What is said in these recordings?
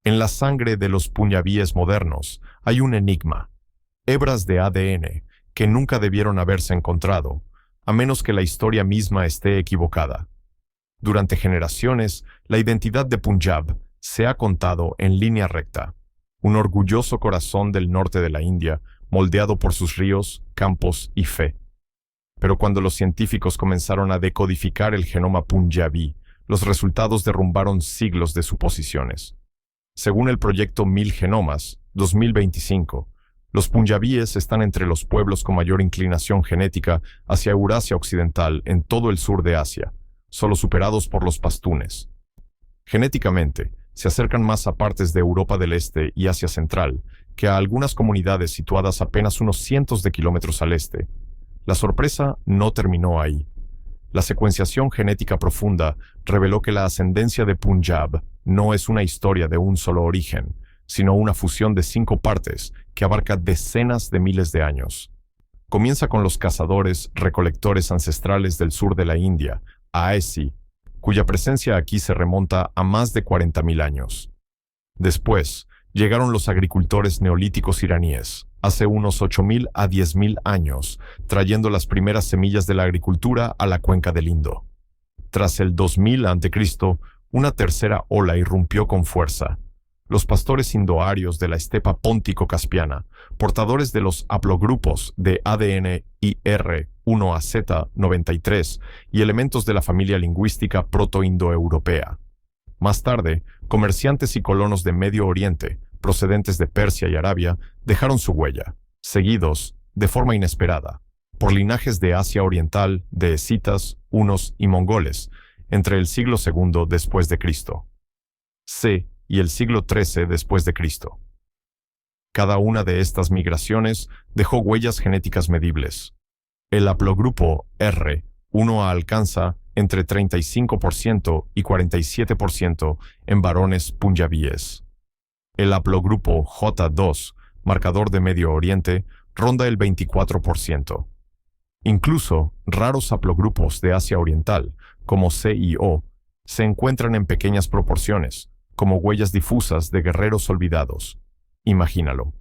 En la sangre de los punyabíes modernos hay un enigma, hebras de ADN que nunca debieron haberse encontrado, a menos que la historia misma esté equivocada. Durante generaciones, la identidad de Punjab se ha contado en línea recta, un orgulloso corazón del norte de la India, moldeado por sus ríos, campos y fe. Pero cuando los científicos comenzaron a decodificar el genoma punyabí, los resultados derrumbaron siglos de suposiciones. Según el proyecto 1000 Genomas, 2025, los punyabíes están entre los pueblos con mayor inclinación genética hacia Eurasia Occidental en todo el sur de Asia, solo superados por los pastunes. Genéticamente, se acercan más a partes de Europa del Este y Asia Central que a algunas comunidades situadas apenas unos cientos de kilómetros al este. La sorpresa no terminó ahí. La secuenciación genética profunda reveló que la ascendencia de Punjab no es una historia de un solo origen, sino una fusión de 5 partes que abarca decenas de miles de años. Comienza con los cazadores-recolectores ancestrales del sur de la India, Aesi, cuya presencia aquí se remonta a más de 40.000 años. Después, llegaron los agricultores neolíticos iraníes, hace unos 8.000 a 10.000 años, trayendo las primeras semillas de la agricultura a la cuenca del Indo. Tras el 2000 a.C., una tercera ola irrumpió con fuerza. Los pastores indoarios de la estepa póntico-caspiana, portadores de los haplogrupos de ADN IR1AZ93 y elementos de la familia lingüística proto-indoeuropea. Más tarde, comerciantes y colonos de Medio Oriente, procedentes de Persia y Arabia, dejaron su huella, seguidos, de forma inesperada, por linajes de Asia Oriental, de escitas, hunos y mongoles, entre el siglo II después de Cristo. C. y el siglo XIII después de Cristo. Cada una de estas migraciones dejó huellas genéticas medibles. El haplogrupo R1 alcanza entre 35% y 47% en varones punyabíes. El haplogrupo J2, marcador de Medio Oriente, ronda el 24%. Incluso raros haplogrupos de Asia Oriental, como C y O, se encuentran en pequeñas proporciones, como huellas difusas de guerreros olvidados. Imagínalo,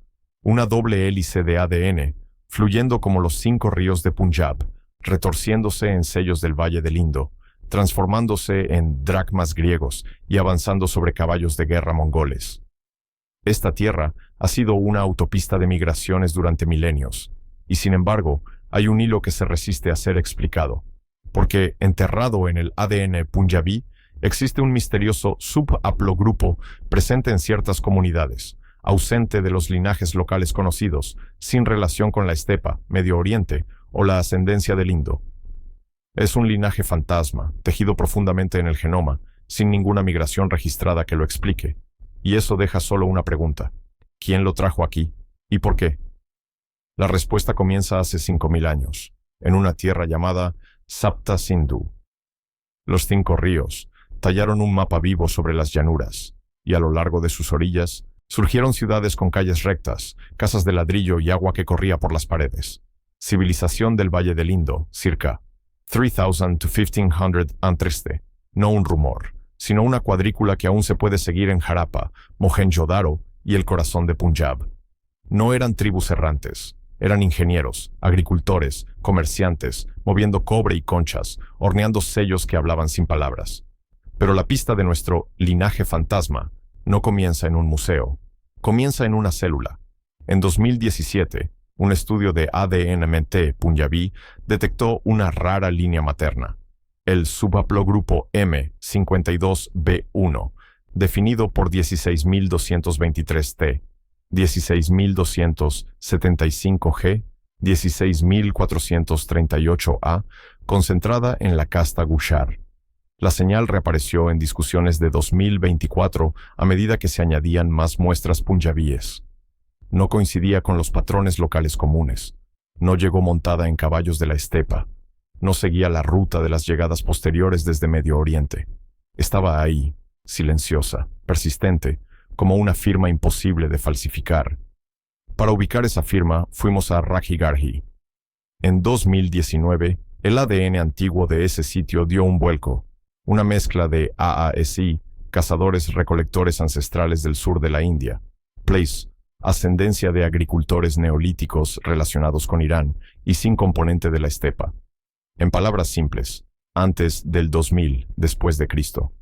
una doble hélice de ADN, fluyendo como los 5 ríos de Punjab, retorciéndose en sellos del Valle del Indo, transformándose en dracmas griegos y avanzando sobre caballos de guerra mongoles. Esta tierra ha sido una autopista de migraciones durante milenios, y sin embargo, hay un hilo que se resiste a ser explicado, porque enterrado en el ADN punyabí, existe un misterioso subhaplogrupo presente en ciertas comunidades, ausente de los linajes locales conocidos, sin relación con la estepa, Medio Oriente o la ascendencia del Indo. Es un linaje fantasma, tejido profundamente en el genoma, sin ninguna migración registrada que lo explique. Y eso deja solo una pregunta. ¿Quién lo trajo aquí? ¿Y por qué? La respuesta comienza hace 5.000 años, en una tierra llamada Sapta Sindhu. Los 5 ríos tallaron un mapa vivo sobre las llanuras, y a lo largo de sus orillas surgieron ciudades con calles rectas, casas de ladrillo y agua que corría por las paredes. Civilización del Valle del Indo, circa 3000 to 1500 a.C., no un rumor, sino una cuadrícula que aún se puede seguir en Harappa, Mohenjo-Daro y el corazón de Punjab. No eran tribus errantes, eran ingenieros, agricultores, comerciantes, moviendo cobre y conchas, horneando sellos que hablaban sin palabras. Pero la pista de nuestro linaje fantasma no comienza en un museo, comienza en una célula. En 2017, un estudio de ADN-MT punyabí detectó una rara línea materna, el subhaplogrupo M52B1, definido por 16.223T, 16.275G, 16.438A, concentrada en la casta Gushar. La señal reapareció en discusiones de 2024 a medida que se añadían más muestras punyabíes. No coincidía con los patrones locales comunes. No llegó montada en caballos de la estepa. No seguía la ruta de las llegadas posteriores desde Medio Oriente. Estaba ahí, silenciosa, persistente, como una firma imposible de falsificar. Para ubicar esa firma, fuimos a Rakhigarhi. En 2019, el ADN antiguo de ese sitio dio un vuelco. Una mezcla de AASI, cazadores-recolectores ancestrales del sur de la India. Place, ascendencia de agricultores neolíticos relacionados con Irán y sin componente de la estepa. En palabras simples, antes del 2000 después de Cristo.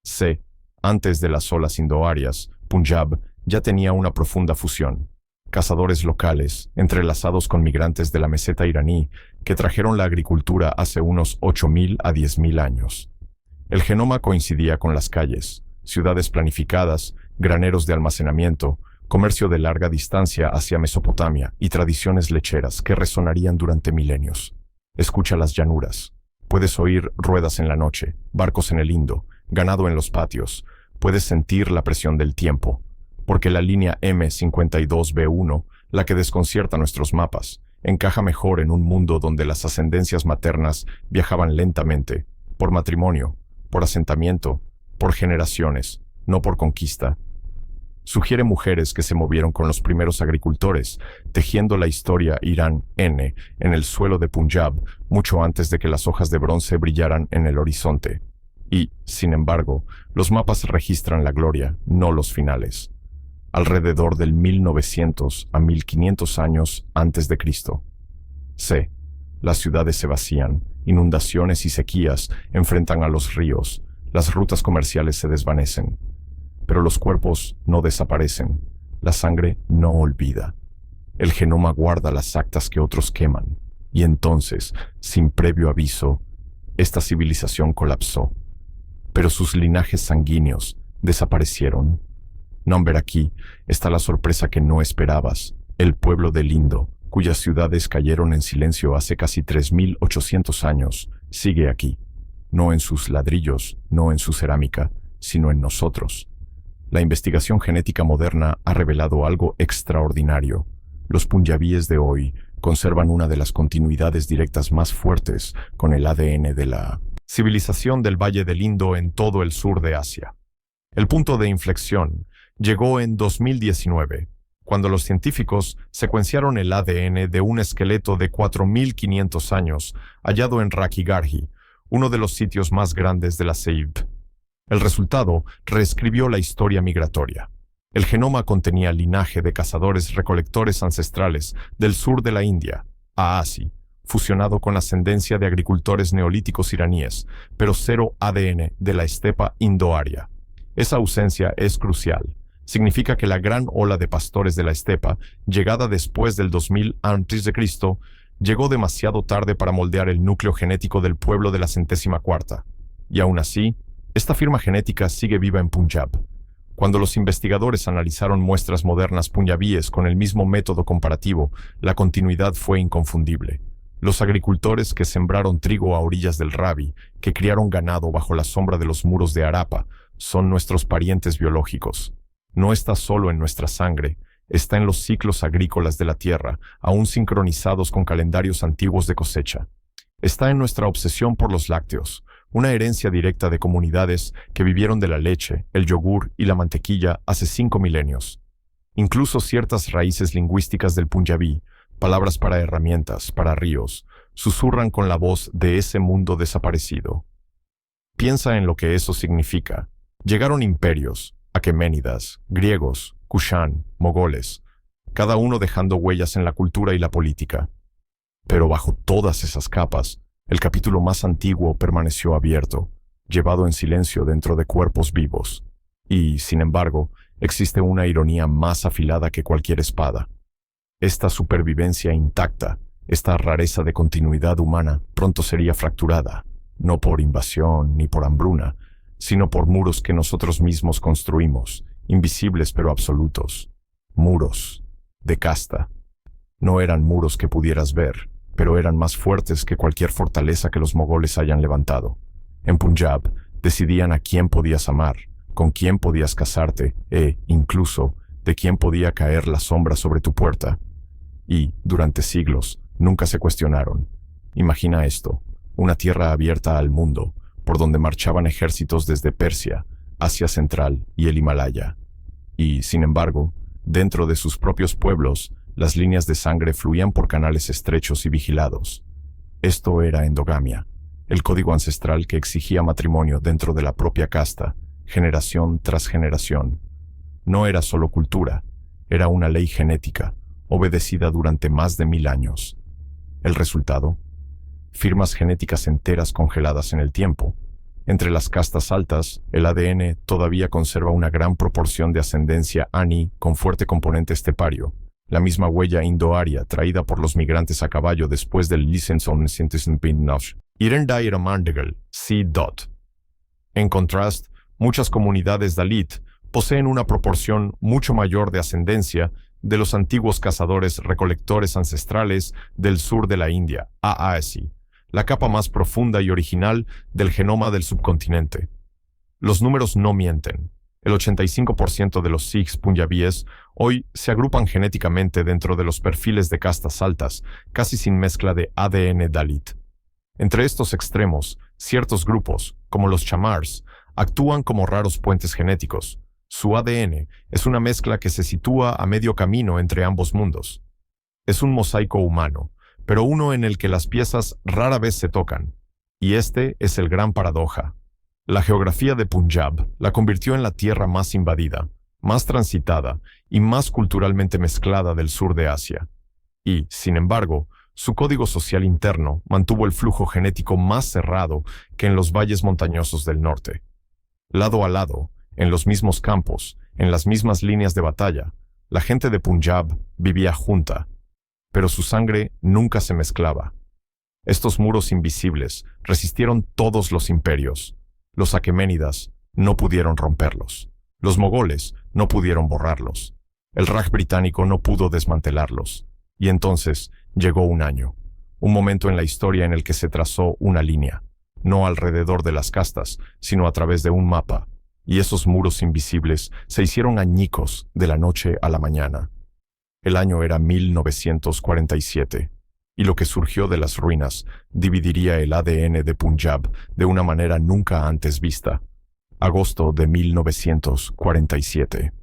C. Antes de las olas indoarias, Punjab ya tenía una profunda fusión. Cazadores locales, entrelazados con migrantes de la meseta iraní, que trajeron la agricultura hace unos 8.000 a 10.000 años. El genoma coincidía con las calles, ciudades planificadas, graneros de almacenamiento, comercio de larga distancia hacia Mesopotamia y tradiciones lecheras que resonarían durante milenios. Escucha las llanuras. Puedes oír ruedas en la noche, barcos en el Indo, ganado en los patios. Puedes sentir la presión del tiempo, porque la línea M52B1, la que desconcierta nuestros mapas, encaja mejor en un mundo donde las ascendencias maternas viajaban lentamente, por matrimonio, por asentamiento, por generaciones, no por conquista. Sugiere mujeres que se movieron con los primeros agricultores, tejiendo la historia Irán N en el suelo de Punjab, mucho antes de que las hojas de bronce brillaran en el horizonte. Y, sin embargo, los mapas registran la gloria, no los finales. Alrededor del 1900 a 1500 años antes de Cristo. C. Las ciudades se vacían, inundaciones y sequías enfrentan a los ríos, las rutas comerciales se desvanecen. Pero los cuerpos no desaparecen, la sangre no olvida. El genoma guarda las actas que otros queman, y entonces, sin previo aviso, esta civilización colapsó. Pero sus linajes sanguíneos desaparecieron. Number, aquí está la sorpresa que no esperabas. El pueblo del Indo, cuyas ciudades cayeron en silencio hace casi 3.800 años, sigue aquí. No en sus ladrillos, no en su cerámica, sino en nosotros. La investigación genética moderna ha revelado algo extraordinario. Los punjabíes de hoy conservan una de las continuidades directas más fuertes con el ADN de la civilización del Valle del Indo en todo el sur de Asia. El punto de inflexión llegó en 2019, cuando los científicos secuenciaron el ADN de un esqueleto de 4.500 años hallado en Rakhigarhi, uno de los sitios más grandes de la CEIB. El resultado reescribió la historia migratoria. El genoma contenía linaje de cazadores-recolectores ancestrales del sur de la India, Aasi, fusionado con ascendencia de agricultores neolíticos iraníes, pero cero ADN de la estepa indoaria. Esa ausencia es crucial. Significa que la gran ola de pastores de la estepa, llegada después del 2000 a.C., llegó demasiado tarde para moldear el núcleo genético del pueblo de la 104ª. Y aún así, esta firma genética sigue viva en Punjab. Cuando los investigadores analizaron muestras modernas punjabíes con el mismo método comparativo, la continuidad fue inconfundible. Los agricultores que sembraron trigo a orillas del Ravi, que criaron ganado bajo la sombra de los muros de Harappa, son nuestros parientes biológicos. No está solo en nuestra sangre, está en los ciclos agrícolas de la tierra, aún sincronizados con calendarios antiguos de cosecha. Está en nuestra obsesión por los lácteos, una herencia directa de comunidades que vivieron de la leche, el yogur y la mantequilla hace 5 milenios. Incluso ciertas raíces lingüísticas del punjabí, palabras para herramientas, para ríos, susurran con la voz de ese mundo desaparecido. Piensa en lo que eso significa. Llegaron imperios, aqueménidas, griegos, Kushán, mogoles, cada uno dejando huellas en la cultura y la política. Pero bajo todas esas capas, el capítulo más antiguo permaneció abierto, llevado en silencio dentro de cuerpos vivos. Y, sin embargo, existe una ironía más afilada que cualquier espada. Esta supervivencia intacta, esta rareza de continuidad humana, pronto sería fracturada, no por invasión ni por hambruna, sino por muros que nosotros mismos construimos, invisibles pero absolutos. Muros de casta. No eran muros que pudieras ver, pero eran más fuertes que cualquier fortaleza que los mogoles hayan levantado. En Punjab, decidían a quién podías amar, con quién podías casarte e, incluso, de quién podía caer la sombra sobre tu puerta. Y, durante siglos, nunca se cuestionaron. Imagina esto, una tierra abierta al mundo, por donde marchaban ejércitos desde Persia, Asia Central y el Himalaya. Y, sin embargo, dentro de sus propios pueblos, las líneas de sangre fluían por canales estrechos y vigilados. Esto era endogamia, el código ancestral que exigía matrimonio dentro de la propia casta, generación tras generación. No era solo cultura, era una ley genética, obedecida durante más de 1000 años. El resultado: firmas genéticas enteras congeladas en el tiempo. Entre las castas altas, el ADN todavía conserva una gran proporción de ascendencia Ani con fuerte componente estepario, la misma huella indoaria traída por los migrantes a caballo después del Licensonesintesempinnoch. Irendairamandegel, C. En contraste, muchas comunidades Dalit poseen una proporción mucho mayor de ascendencia de los antiguos cazadores-recolectores ancestrales del sur de la India, AASI, la capa más profunda y original del genoma del subcontinente. Los números no mienten. El 85% de los Sikhs punjabíes hoy se agrupan genéticamente dentro de los perfiles de castas altas, casi sin mezcla de ADN Dalit. Entre estos extremos, ciertos grupos, como los chamars, actúan como raros puentes genéticos. Su ADN es una mezcla que se sitúa a medio camino entre ambos mundos. Es un mosaico humano, pero uno en el que las piezas rara vez se tocan. Y este es el gran paradoja. La geografía de Punjab la convirtió en la tierra más invadida, más transitada y más culturalmente mezclada del sur de Asia. Y, sin embargo, su código social interno mantuvo el flujo genético más cerrado que en los valles montañosos del norte. Lado a lado, en los mismos campos, en las mismas líneas de batalla, la gente de Punjab vivía junta, pero su sangre nunca se mezclaba. Estos muros invisibles resistieron todos los imperios. Los aqueménidas no pudieron romperlos. Los mogoles no pudieron borrarlos. El Raj británico no pudo desmantelarlos. Y entonces llegó un momento en la historia en el que se trazó una línea, no alrededor de las castas, sino a través de un mapa, y esos muros invisibles se hicieron añicos de la noche a la mañana. El año era 1947, y lo que surgió de las ruinas dividiría el ADN de Punjab de una manera nunca antes vista. Agosto de 1947.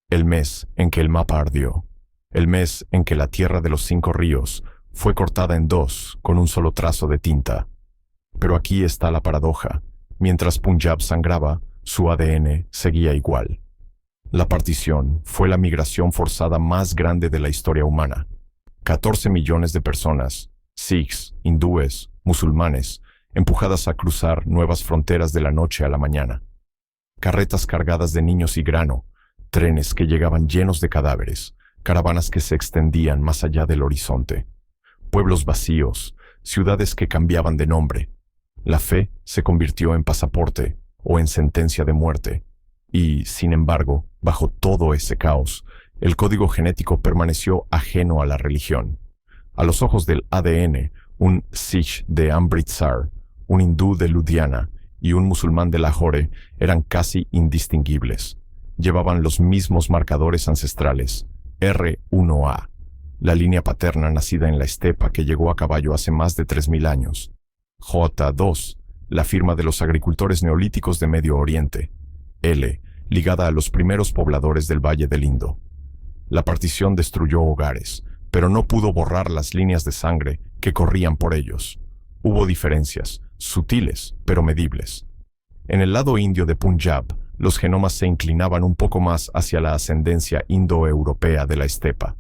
El mes en que el mapa ardió. El mes en que la tierra de los 5 ríos fue cortada en 2 con un solo trazo de tinta. Pero aquí está la paradoja. Mientras Punjab sangraba, su ADN seguía igual. La partición fue la migración forzada más grande de la historia humana. 14 millones de personas, sikhs, hindúes, musulmanes, empujadas a cruzar nuevas fronteras de la noche a la mañana. Carretas cargadas de niños y grano, trenes que llegaban llenos de cadáveres, caravanas que se extendían más allá del horizonte, pueblos vacíos, ciudades que cambiaban de nombre. La fe se convirtió en pasaporte o en sentencia de muerte, y, sin embargo, bajo todo ese caos, el código genético permaneció ajeno a la religión. A los ojos del ADN, un Sikh de Amritsar, un hindú de Ludhiana y un musulmán de Lahore eran casi indistinguibles. Llevaban los mismos marcadores ancestrales, R1A, la línea paterna nacida en la estepa que llegó a caballo hace más de 3000 años. J2, la firma de los agricultores neolíticos de Medio Oriente. L, ligada a los primeros pobladores del Valle del Indo. La partición destruyó hogares, pero no pudo borrar las líneas de sangre que corrían por ellos. Hubo diferencias, sutiles, pero medibles. En el lado indio de Punjab, los genomas se inclinaban un poco más hacia la ascendencia indoeuropea de la estepa.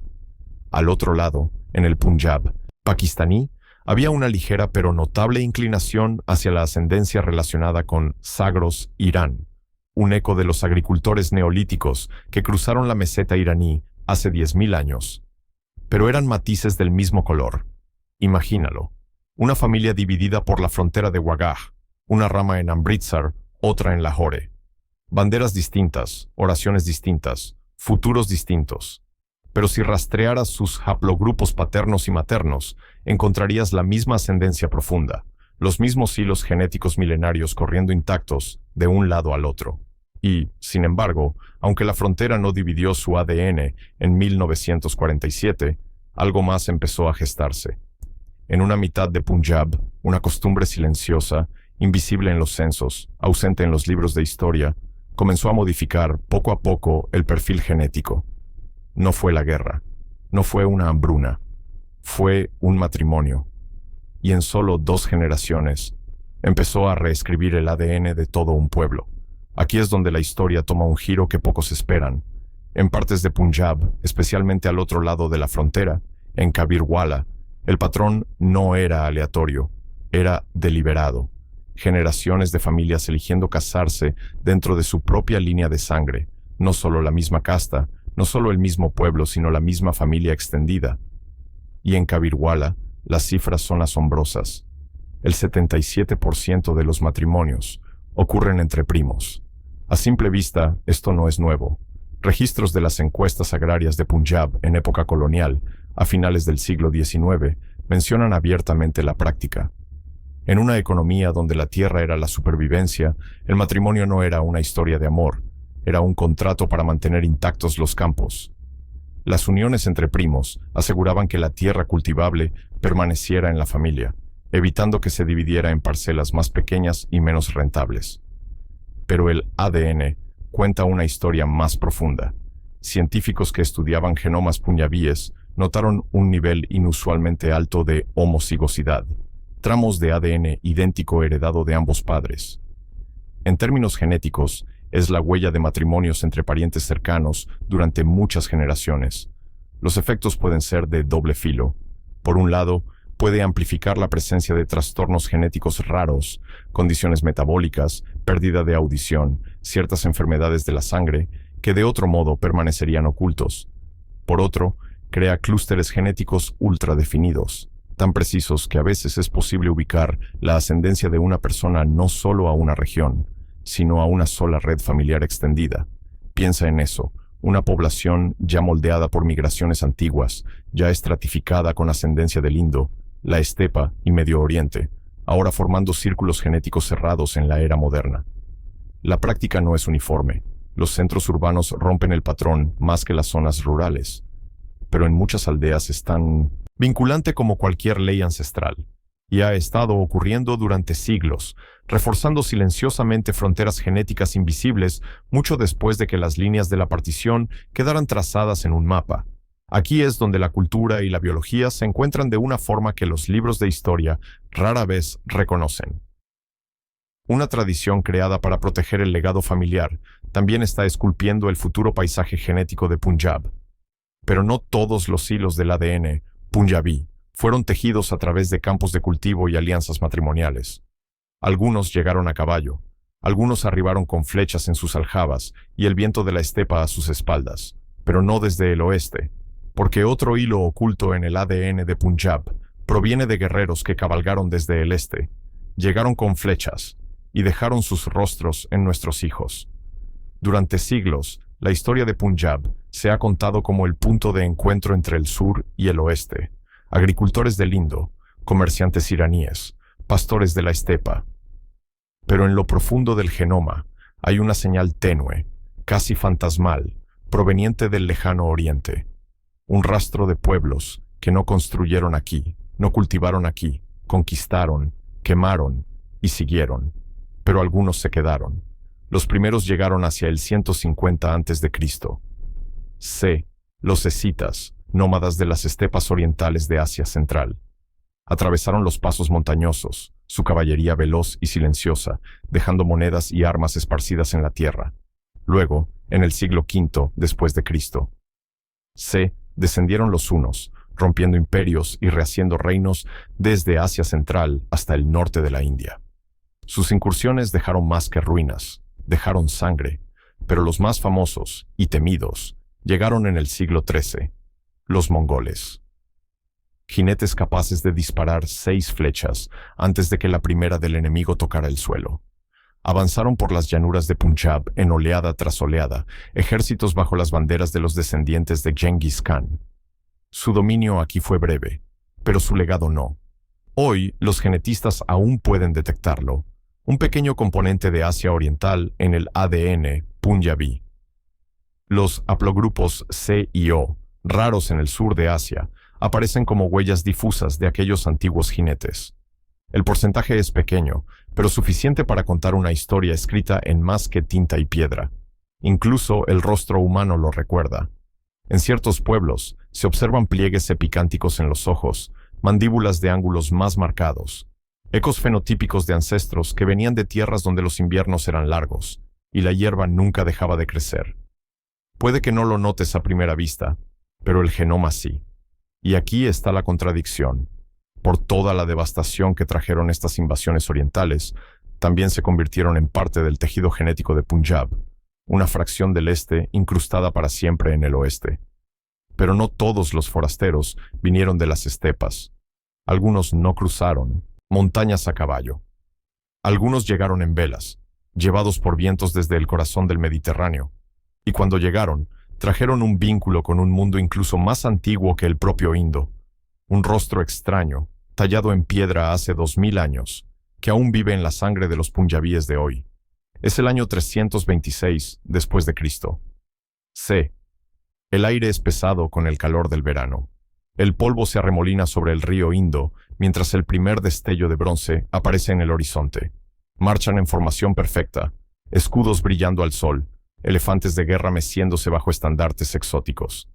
Al otro lado, en el Punjab pakistaní, había una ligera pero notable inclinación hacia la ascendencia relacionada con Zagros, Irán, un eco de los agricultores neolíticos que cruzaron la meseta iraní hace 10.000 años. Pero eran matices del mismo color. Imagínalo, una familia dividida por la frontera de Wagah, una rama en Amritsar, otra en Lahore. Banderas distintas, oraciones distintas, futuros distintos. Pero si rastrearas sus haplogrupos paternos y maternos, encontrarías la misma ascendencia profunda, los mismos hilos genéticos milenarios corriendo intactos de un lado al otro. Y, sin embargo, aunque la frontera no dividió su ADN en 1947, algo más empezó a gestarse. En una mitad de Punjab, una costumbre silenciosa, invisible en los censos, ausente en los libros de historia, comenzó a modificar poco a poco el perfil genético. No fue la guerra, no fue una hambruna, fue un matrimonio. Y en solo 2 generaciones, empezó a reescribir el ADN de todo un pueblo, Aquí es donde la historia toma un giro que pocos esperan. En partes de Punjab, especialmente al otro lado de la frontera, en Kabirwala, el patrón no era aleatorio, era deliberado. Generaciones de familias eligiendo casarse dentro de su propia línea de sangre, no solo la misma casta, no solo el mismo pueblo, sino la misma familia extendida. Y en Kabirwala, las cifras son asombrosas. El 77% de los matrimonios ocurren entre primos. A simple vista, esto no es nuevo. Registros de las encuestas agrarias de Punjab en época colonial, a finales del siglo XIX, mencionan abiertamente la práctica. En una economía donde la tierra era la supervivencia, el matrimonio no era una historia de amor, era un contrato para mantener intactos los campos. Las uniones entre primos aseguraban que la tierra cultivable permaneciera en la familia, evitando que se dividiera en parcelas más pequeñas y menos rentables. Pero el ADN cuenta una historia más profunda. Científicos que estudiaban genomas punjabíes notaron un nivel inusualmente alto de homocigosidad, tramos de ADN idéntico heredado de ambos padres. En términos genéticos, es la huella de matrimonios entre parientes cercanos durante muchas generaciones. Los efectos pueden ser de doble filo. Por un lado, puede amplificar la presencia de trastornos genéticos raros, condiciones metabólicas, pérdida de audición, ciertas enfermedades de la sangre, que de otro modo permanecerían ocultos. Por otro, crea clústeres genéticos ultradefinidos, tan precisos que a veces es posible ubicar la ascendencia de una persona no solo a una región, sino a una sola red familiar extendida. Piensa en eso, una población ya moldeada por migraciones antiguas, ya estratificada con ascendencia del Indo, la Estepa y Medio Oriente, ahora formando círculos genéticos cerrados en la era moderna. La práctica no es uniforme. Los centros urbanos rompen el patrón más que las zonas rurales, pero en muchas aldeas es tan vinculante como cualquier ley ancestral, y ha estado ocurriendo durante siglos, reforzando silenciosamente fronteras genéticas invisibles mucho después de que las líneas de la partición quedaran trazadas en un mapa. Aquí es donde la cultura y la biología se encuentran de una forma que los libros de historia rara vez reconocen. Una tradición creada para proteger el legado familiar también está esculpiendo el futuro paisaje genético de Punjab. Pero no todos los hilos del ADN punjabí fueron tejidos a través de campos de cultivo y alianzas matrimoniales. Algunos llegaron a caballo, algunos arribaron con flechas en sus aljabas y el viento de la estepa a sus espaldas, pero no desde el oeste, porque otro hilo oculto en el ADN de Punjab proviene de guerreros que cabalgaron desde el este, llegaron con flechas y dejaron sus rostros en nuestros hijos. Durante siglos, la historia de Punjab se ha contado como el punto de encuentro entre el sur y el oeste. Agricultores del Indo, comerciantes iraníes, pastores de la estepa. Pero en lo profundo del genoma hay una señal tenue, casi fantasmal, proveniente del lejano oriente. Un rastro de pueblos que no construyeron aquí, no cultivaron aquí, conquistaron, quemaron y siguieron. Pero algunos se quedaron. Los primeros llegaron hacia el 150 a.C. C. Los escitas, nómadas de las estepas orientales de Asia Central. Atravesaron los pasos montañosos, su caballería veloz y silenciosa, dejando monedas y armas esparcidas en la tierra. Luego, en el siglo V después de Cristo, C. Descendieron los hunos, rompiendo imperios y rehaciendo reinos desde Asia Central hasta el norte de la India. Sus incursiones dejaron más que ruinas, dejaron sangre, pero los más famosos y temidos llegaron en el siglo XIII, los mongoles. Jinetes capaces de disparar 6 flechas antes de que la primera del enemigo tocara el suelo. Avanzaron por las llanuras de Punjab en oleada tras oleada, ejércitos bajo las banderas de los descendientes de Genghis Khan. Su dominio aquí fue breve, pero su legado no. Hoy, los genetistas aún pueden detectarlo, un pequeño componente de Asia Oriental en el ADN punjabí. Los haplogrupos C y O, raros en el sur de Asia, aparecen como huellas difusas de aquellos antiguos jinetes. El porcentaje es pequeño, pero suficiente para contar una historia escrita en más que tinta y piedra. Incluso el rostro humano lo recuerda. En ciertos pueblos se observan pliegues epicánticos en los ojos, mandíbulas de ángulos más marcados, ecos fenotípicos de ancestros que venían de tierras donde los inviernos eran largos, y la hierba nunca dejaba de crecer. Puede que no lo notes a primera vista, pero el genoma sí. Y aquí está la contradicción. Por toda la devastación que trajeron estas invasiones orientales, también se convirtieron en parte del tejido genético de Punjab, una fracción del este incrustada para siempre en el oeste. Pero no todos los forasteros vinieron de las estepas. Algunos no cruzaron montañas a caballo. Algunos llegaron en velas, llevados por vientos desde el corazón del Mediterráneo. Y cuando llegaron, trajeron un vínculo con un mundo incluso más antiguo que el propio Indo, un rostro extraño, tallado en piedra hace 2000 años, que aún vive en la sangre de los punjabíes de hoy. Es el año 326 después de Cristo. C. El aire es pesado con el calor del verano. El polvo se arremolina sobre el río Indo, mientras el primer destello de bronce aparece en el horizonte. Marchan en formación perfecta, escudos brillando al sol, elefantes de guerra meciéndose bajo estandartes exóticos.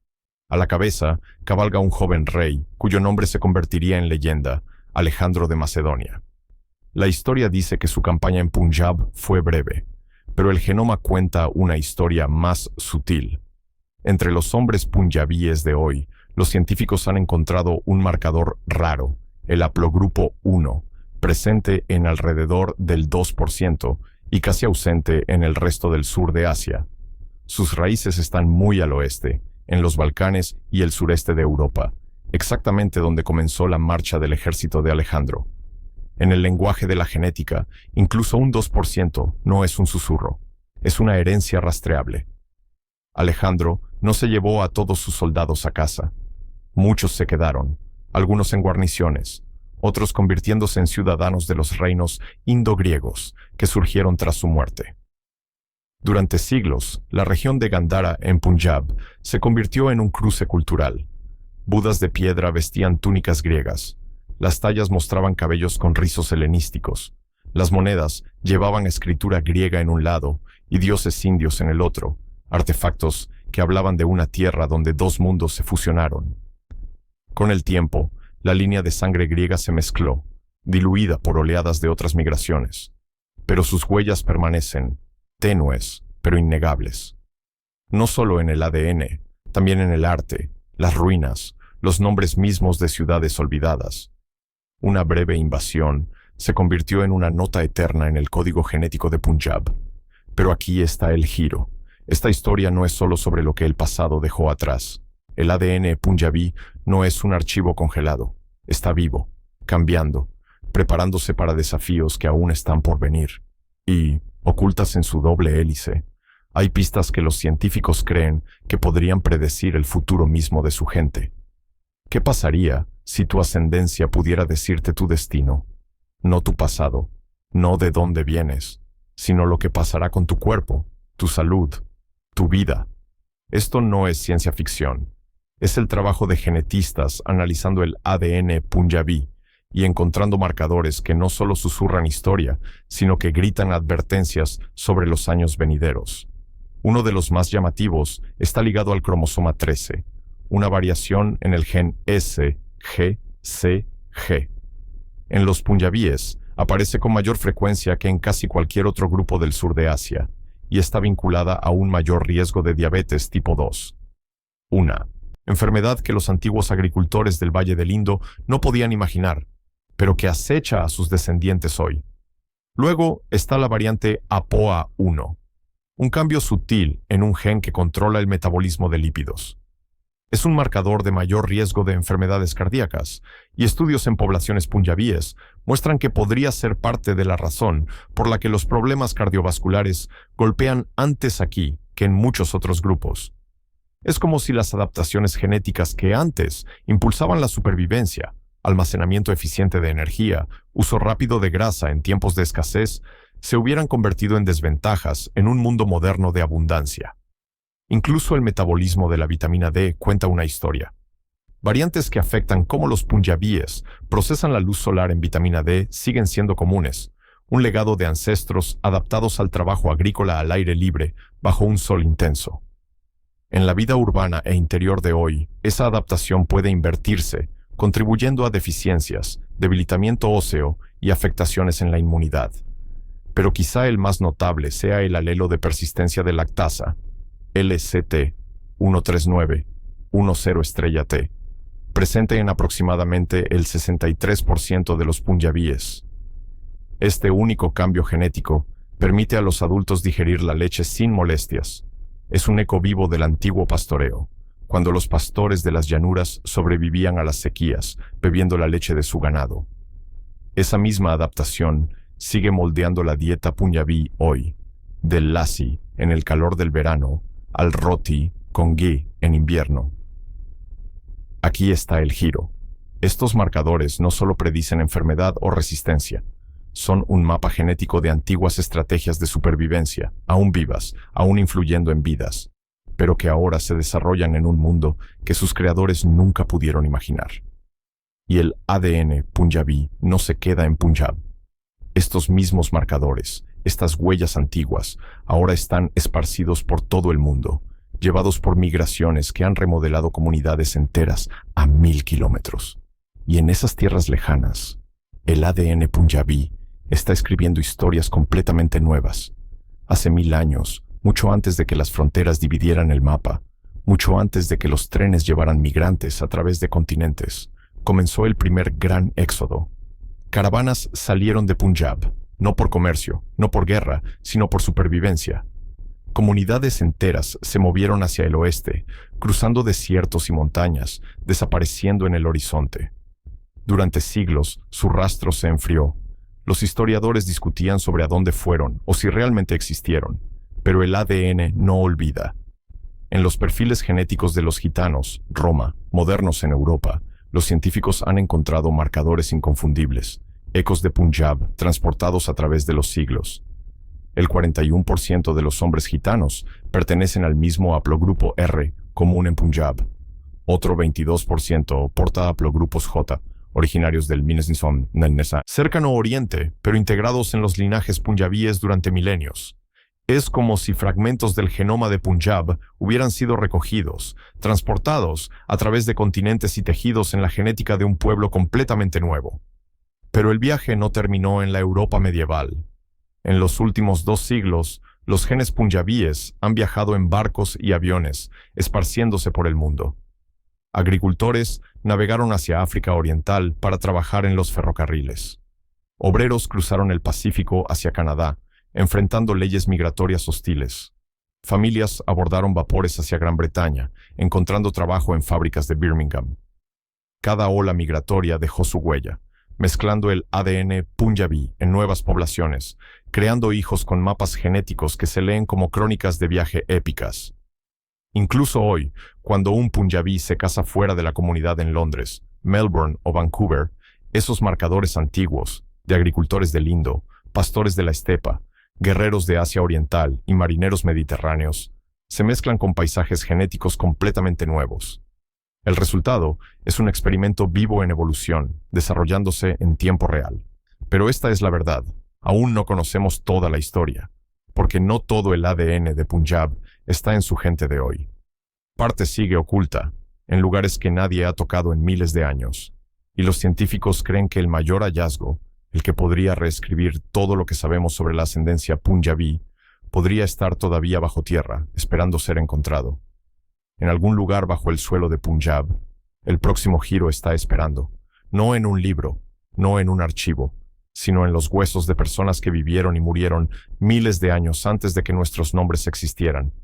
A la cabeza cabalga un joven rey, cuyo nombre se convertiría en leyenda, Alejandro de Macedonia. La historia dice que su campaña en Punjab fue breve, pero el genoma cuenta una historia más sutil. Entre los hombres punjabíes de hoy, los científicos han encontrado un marcador raro, el haplogrupo 1, presente en alrededor del 2% y casi ausente en el resto del sur de Asia. Sus raíces están muy al oeste, en los Balcanes y el sureste de Europa, exactamente donde comenzó la marcha del ejército de Alejandro. En el lenguaje de la genética, incluso un 2% no es un susurro, es una herencia rastreable. Alejandro no se llevó a todos sus soldados a casa. Muchos se quedaron, algunos en guarniciones, otros convirtiéndose en ciudadanos de los reinos indogriegos que surgieron tras su muerte. Durante siglos, la región de Gandhara, en Punjab, se convirtió en un cruce cultural. Budas de piedra vestían túnicas griegas. Las tallas mostraban cabellos con rizos helenísticos. Las monedas llevaban escritura griega en un lado y dioses indios en el otro, artefactos que hablaban de una tierra donde dos mundos se fusionaron. Con el tiempo, la línea de sangre griega se mezcló, diluida por oleadas de otras migraciones. Pero sus huellas permanecen, tenues, pero innegables. No solo en el ADN, también en el arte, las ruinas, los nombres mismos de ciudades olvidadas. Una breve invasión se convirtió en una nota eterna en el código genético de Punjab. Pero aquí está el giro. Esta historia no es solo sobre lo que el pasado dejó atrás. El ADN punjabí no es un archivo congelado. Está vivo, cambiando, preparándose para desafíos que aún están por venir. Y, ocultas en su doble hélice, hay pistas que los científicos creen que podrían predecir el futuro mismo de su gente. ¿Qué pasaría si tu ascendencia pudiera decirte tu destino? No tu pasado, no de dónde vienes, sino lo que pasará con tu cuerpo, tu salud, tu vida. Esto no es ciencia ficción. Es el trabajo de genetistas analizando el ADN punjabí y encontrando marcadores que no solo susurran historia, sino que gritan advertencias sobre los años venideros. Uno de los más llamativos está ligado al cromosoma 13, una variación en el gen SGCG. En los punjabíes aparece con mayor frecuencia que en casi cualquier otro grupo del sur de Asia y está vinculada a un mayor riesgo de diabetes tipo 2. Una enfermedad que los antiguos agricultores del Valle del Indo no podían imaginar, pero que acecha a sus descendientes hoy. Luego está la variante APOA1, un cambio sutil en un gen que controla el metabolismo de lípidos. Es un marcador de mayor riesgo de enfermedades cardíacas, y estudios en poblaciones punjabíes muestran que podría ser parte de la razón por la que los problemas cardiovasculares golpean antes aquí que en muchos otros grupos. Es como si las adaptaciones genéticas que antes impulsaban la supervivencia, almacenamiento eficiente de energía, uso rápido de grasa en tiempos de escasez, se hubieran convertido en desventajas en un mundo moderno de abundancia. Incluso el metabolismo de la vitamina D cuenta una historia. Variantes que afectan cómo los punjabíes procesan la luz solar en vitamina D siguen siendo comunes, un legado de ancestros adaptados al trabajo agrícola al aire libre bajo un sol intenso. En la vida urbana e interior de hoy, esa adaptación puede invertirse, contribuyendo a deficiencias, debilitamiento óseo y afectaciones en la inmunidad. pero quizá el más notable sea el alelo de persistencia de lactasa, LCT13910T, presente en aproximadamente el 63% de los punjabíes. Este único cambio genético permite a los adultos digerir la leche sin molestias. Es un eco vivo del antiguo pastoreo, cuando los pastores de las llanuras sobrevivían a las sequías, bebiendo la leche de su ganado. Esa misma adaptación sigue moldeando la dieta punjabí hoy, del lassi en el calor del verano al roti con ghee en invierno. Aquí está el giro. Estos marcadores no solo predicen enfermedad o resistencia, son un mapa genético de antiguas estrategias de supervivencia, aún vivas, aún influyendo en vidas, pero que ahora se desarrollan en un mundo que sus creadores nunca pudieron imaginar. Y el ADN punjabí no se queda en Punjab. Estos mismos marcadores, estas huellas antiguas, ahora están esparcidos por todo el mundo, llevados por migraciones que han remodelado comunidades enteras a 1000 kilómetros. Y en esas tierras lejanas, el ADN punjabí está escribiendo historias completamente nuevas. Hace 1000 años, mucho antes de que las fronteras dividieran el mapa, mucho antes de que los trenes llevaran migrantes a través de continentes, comenzó el primer gran éxodo. Caravanas salieron de Punjab, no por comercio, no por guerra, sino por supervivencia. Comunidades enteras se movieron hacia el oeste, cruzando desiertos y montañas, desapareciendo en el horizonte. Durante siglos, su rastro se enfrió. Los historiadores discutían sobre a dónde fueron o si realmente existieron, pero el ADN no olvida. En los perfiles genéticos de los gitanos, Roma, modernos en Europa, los científicos han encontrado marcadores inconfundibles, ecos de Punjab transportados a través de los siglos. El 41% de los hombres gitanos pertenecen al mismo haplogrupo R común en Punjab. Otro 22% porta haplogrupos J, originarios del Minnesota cercano oriente, pero integrados en los linajes punjabíes durante milenios. Es como si fragmentos del genoma de Punjab hubieran sido recogidos, transportados a través de continentes y tejidos en la genética de un pueblo completamente nuevo. Pero el viaje no terminó en la Europa medieval. En los últimos 2 siglos, los genes punjabíes han viajado en barcos y aviones, esparciéndose por el mundo. Agricultores navegaron hacia África Oriental para trabajar en los ferrocarriles. Obreros cruzaron el Pacífico hacia Canadá, enfrentando leyes migratorias hostiles. Familias abordaron vapores hacia Gran Bretaña, encontrando trabajo en fábricas de Birmingham. Cada ola migratoria dejó su huella, mezclando el ADN punjabí en nuevas poblaciones, creando hijos con mapas genéticos que se leen como crónicas de viaje épicas. Incluso hoy, cuando un punjabí se casa fuera de la comunidad en Londres, Melbourne o Vancouver, esos marcadores antiguos, de agricultores del Indo, pastores de la estepa, guerreros de Asia Oriental y marineros mediterráneos, se mezclan con paisajes genéticos completamente nuevos. El resultado es un experimento vivo en evolución, desarrollándose en tiempo real. Pero esta es la verdad, aún no conocemos toda la historia, porque no todo el ADN de Punjab está en su gente de hoy. Parte sigue oculta, en lugares que nadie ha tocado en miles de años, y los científicos creen que el mayor hallazgo, el que podría reescribir todo lo que sabemos sobre la ascendencia punjabí, podría estar todavía bajo tierra, esperando ser encontrado. En algún lugar bajo el suelo de Punjab, el próximo giro está esperando, no en un libro, no en un archivo, sino en los huesos de personas que vivieron y murieron miles de años antes de que nuestros nombres existieran.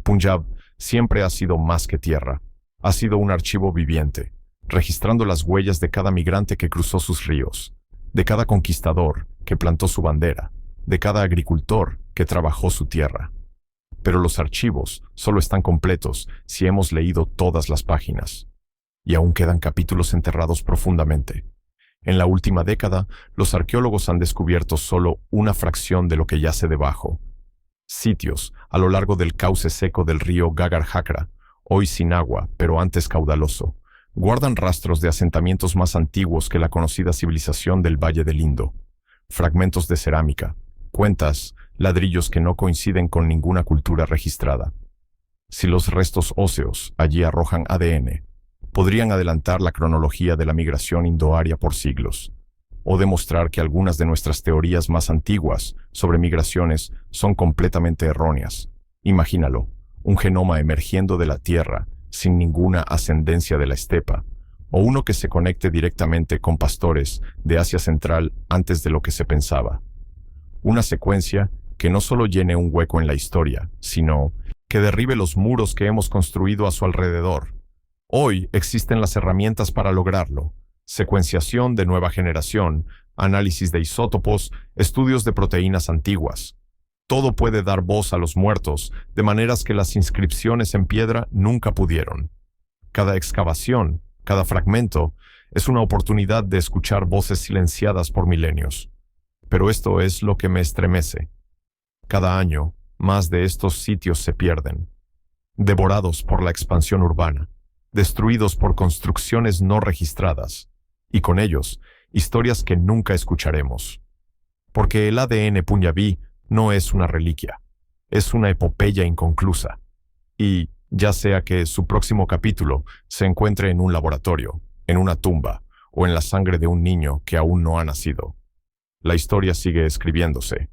Punjab siempre ha sido más que tierra, ha sido un archivo viviente, registrando las huellas de cada migrante que cruzó sus ríos, de cada conquistador que plantó su bandera, de cada agricultor que trabajó su tierra. Pero los archivos solo están completos si hemos leído todas las páginas. Y aún quedan capítulos enterrados profundamente. En la última década, los arqueólogos han descubierto solo una fracción de lo que yace debajo. Sitios a lo largo del cauce seco del río Gagar Hakra, hoy sin agua, pero antes caudaloso, guardan rastros de asentamientos más antiguos que la conocida civilización del Valle del Indo. Fragmentos de cerámica, cuentas, ladrillos que no coinciden con ninguna cultura registrada. Si los restos óseos allí arrojan ADN, podrían adelantar la cronología de la migración indoaria por siglos. o demostrar que algunas de nuestras teorías más antiguas sobre migraciones son completamente erróneas. Imagínalo, un genoma emergiendo de la Tierra sin ninguna ascendencia de la estepa, o uno que se conecte directamente con pastores de Asia Central antes de lo que se pensaba. Una secuencia que no solo llene un hueco en la historia, sino que derribe los muros que hemos construido a su alrededor. Hoy existen las herramientas para lograrlo: secuenciación de nueva generación, análisis de isótopos, estudios de proteínas antiguas. Todo puede dar voz a los muertos de maneras que las inscripciones en piedra nunca pudieron. Cada excavación, cada fragmento, es una oportunidad de escuchar voces silenciadas por milenios. Pero esto es lo que me estremece. Cada año, más de estos sitios se pierden, devorados por la expansión urbana, destruidos por construcciones no registradas, y con ellos, historias que nunca escucharemos. Porque el ADN punyabí no es una reliquia, es una epopeya inconclusa. Y, ya sea que su próximo capítulo se encuentre en un laboratorio, en una tumba, o en la sangre de un niño que aún no ha nacido, la historia sigue escribiéndose,